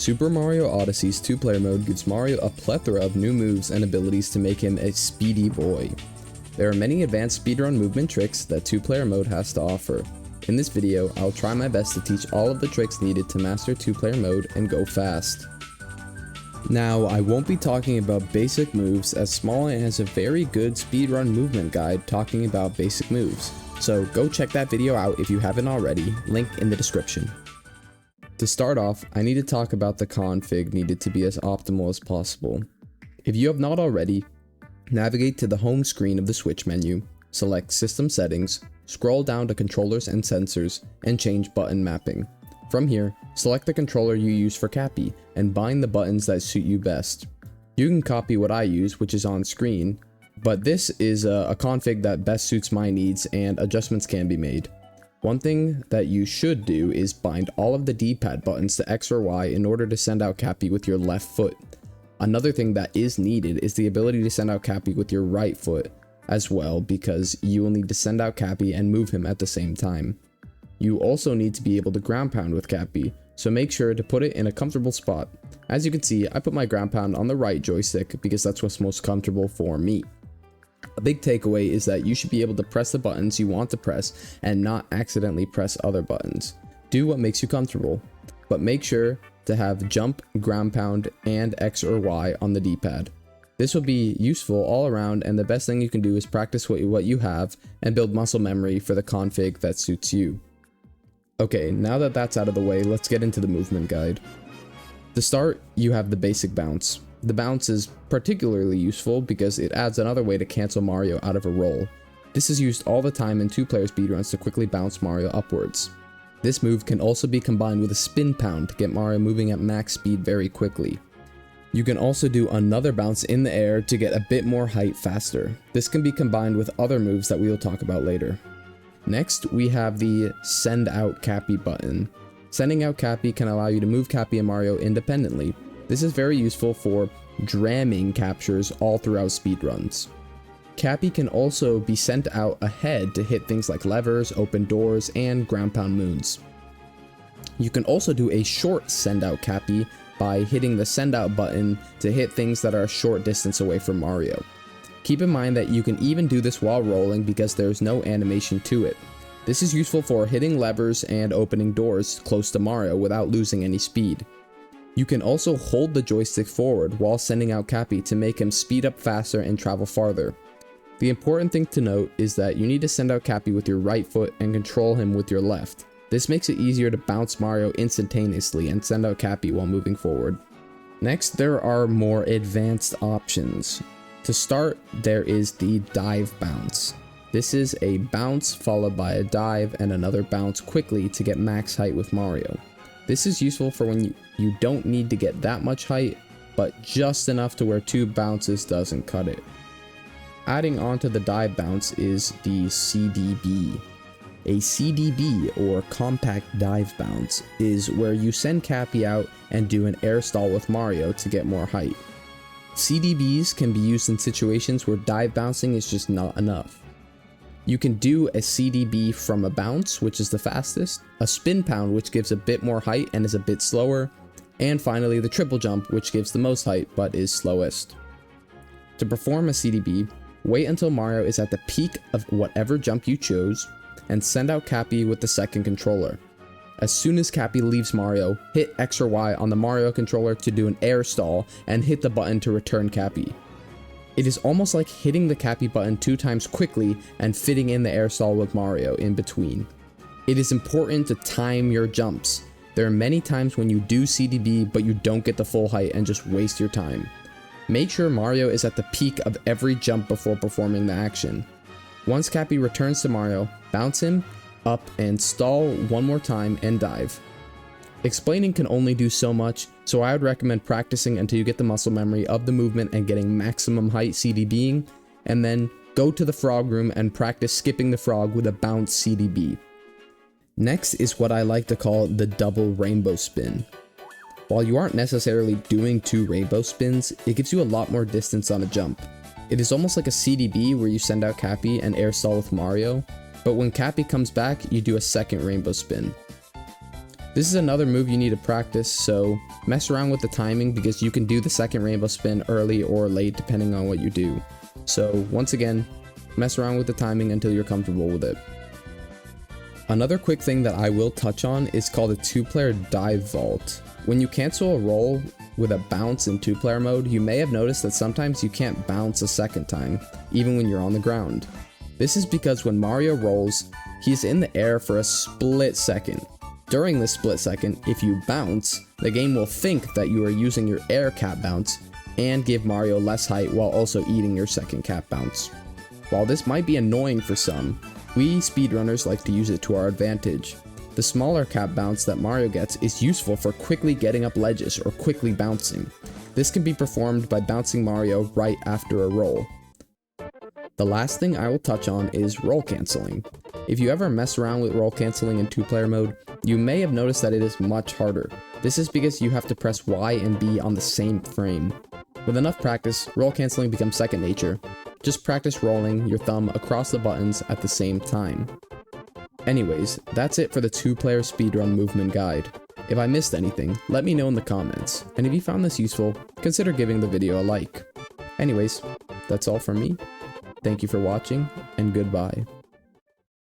Super Mario Odyssey's two-player mode gives Mario a plethora of new moves and abilities to make him a speedy boy. There are many advanced speedrun movement tricks that two-player mode has to offer. In this video, I'll try my best to teach all of the tricks needed to master two-player mode and go fast. Now, I won't be talking about basic moves, as Smallin has a very good speedrun movement guide talking about basic moves, so go check that video out if you haven't already, link in the description. To start off, I need to talk about the config needed to be as optimal as possible. If you have not already, navigate to the home screen of the Switch menu, select System Settings, scroll down to Controllers and Sensors, and change Button Mapping. From here, select the controller you use for Cappy, and bind the buttons that suit you best. You can copy what I use, which is on screen, but this is a config that best suits my needs and adjustments can be made. One thing that you should do is bind all of the D-pad buttons to X or Y in order to send out Cappy with your left foot. Another thing that is needed is the ability to send out Cappy with your right foot as well, because you will need to send out Cappy and move him at the same time. You also need to be able to ground pound with Cappy, so make sure to put it in a comfortable spot. As you can see, I put my ground pound on the right joystick because that's what's most comfortable for me. A big takeaway is that you should be able to press the buttons you want to press and not accidentally press other buttons. Do what makes you comfortable, but make sure to have jump, ground pound, and X or Y on the D-pad. This will be useful all around, and the best thing you can do is practice what you have and build muscle memory for the config that suits you. Okay, now that that's out of the way, let's get into the movement guide. To start, you have the basic bounce. The bounce is particularly useful because it adds another way to cancel Mario out of a roll. This is used all the time in two-player speedruns to quickly bounce Mario upwards. This move can also be combined with a spin pound to get Mario moving at max speed very quickly. You can also do another bounce in the air to get a bit more height faster. This can be combined with other moves that we will talk about later. Next, we have the Send Out Cappy button. Sending out Cappy can allow you to move Cappy and Mario independently. This is very useful for dramming captures all throughout speedruns. Cappy can also be sent out ahead to hit things like levers, open doors, and ground pound moons. You can also do a short Send Out Cappy by hitting the Send Out button to hit things that are a short distance away from Mario. Keep in mind that you can even do this while rolling because there's no animation to it. This is useful for hitting levers and opening doors close to Mario without losing any speed. You can also hold the joystick forward while sending out Cappy to make him speed up faster and travel farther. The important thing to note is that you need to send out Cappy with your right foot and control him with your left. This makes it easier to bounce Mario instantaneously and send out Cappy while moving forward. Next, there are more advanced options. To start, there is the dive bounce. This is a bounce followed by a dive and another bounce quickly to get max height with Mario. This is useful for when you don't need to get that much height, but just enough to where two bounces doesn't cut it. Adding on to the dive bounce is the CDB. A CDB, or Compact Dive Bounce, is where you send Cappy out and do an air stall with Mario to get more height. CDBs can be used in situations where dive bouncing is just not enough. You can do a CDB from a bounce, which is the fastest, a spin pound, which gives a bit more height and is a bit slower, and finally the triple jump, which gives the most height but is slowest. To perform a CDB, wait until Mario is at the peak of whatever jump you chose, and send out Cappy with the second controller. As soon as Cappy leaves Mario, hit X or Y on the Mario controller to do an air stall and hit the button to return Cappy. It is almost like hitting the Cappy button 2 times quickly and fitting in the air stall with Mario in between. It is important to time your jumps. There are many times when you do CDB but you don't get the full height and just waste your time. Make sure Mario is at the peak of every jump before performing the action. Once Cappy returns to Mario, bounce him up and stall one more time and dive. Explaining can only do so much, so I would recommend practicing until you get the muscle memory of the movement and getting maximum height CDBing, and then go to the frog room and practice skipping the frog with a bounce CDB. Next is what I like to call the double rainbow spin. While you aren't necessarily doing 2 rainbow spins, it gives you a lot more distance on a jump. It is almost like a CDB where you send out Cappy and air stall with Mario, but when Cappy comes back, you do a second rainbow spin. This is another move you need to practice, so mess around with the timing because you can do the second rainbow spin early or late depending on what you do. So once again, mess around with the timing until you're comfortable with it. Another quick thing that I will touch on is called a 2-player dive vault. When you cancel a roll with a bounce in 2-player mode, you may have noticed that sometimes you can't bounce a second time, even when you're on the ground. This is because when Mario rolls, he's in the air for a split second. During this split second, if you bounce, the game will think that you are using your air cap bounce and give Mario less height while also eating your second cap bounce. While this might be annoying for some, we speedrunners like to use it to our advantage. The smaller cap bounce that Mario gets is useful for quickly getting up ledges or quickly bouncing. This can be performed by bouncing Mario right after a roll. The last thing I will touch on is roll canceling. If you ever mess around with roll canceling in 2-player mode, you may have noticed that it is much harder. This is because you have to press Y and B on the same frame. With enough practice, roll canceling becomes second nature. Just practice rolling your thumb across the buttons at the same time. Anyways, that's it for the 2-player speedrun movement guide. If I missed anything, let me know in the comments, and if you found this useful, consider giving the video a like. Anyways, that's all from me. Thank you for watching, and goodbye.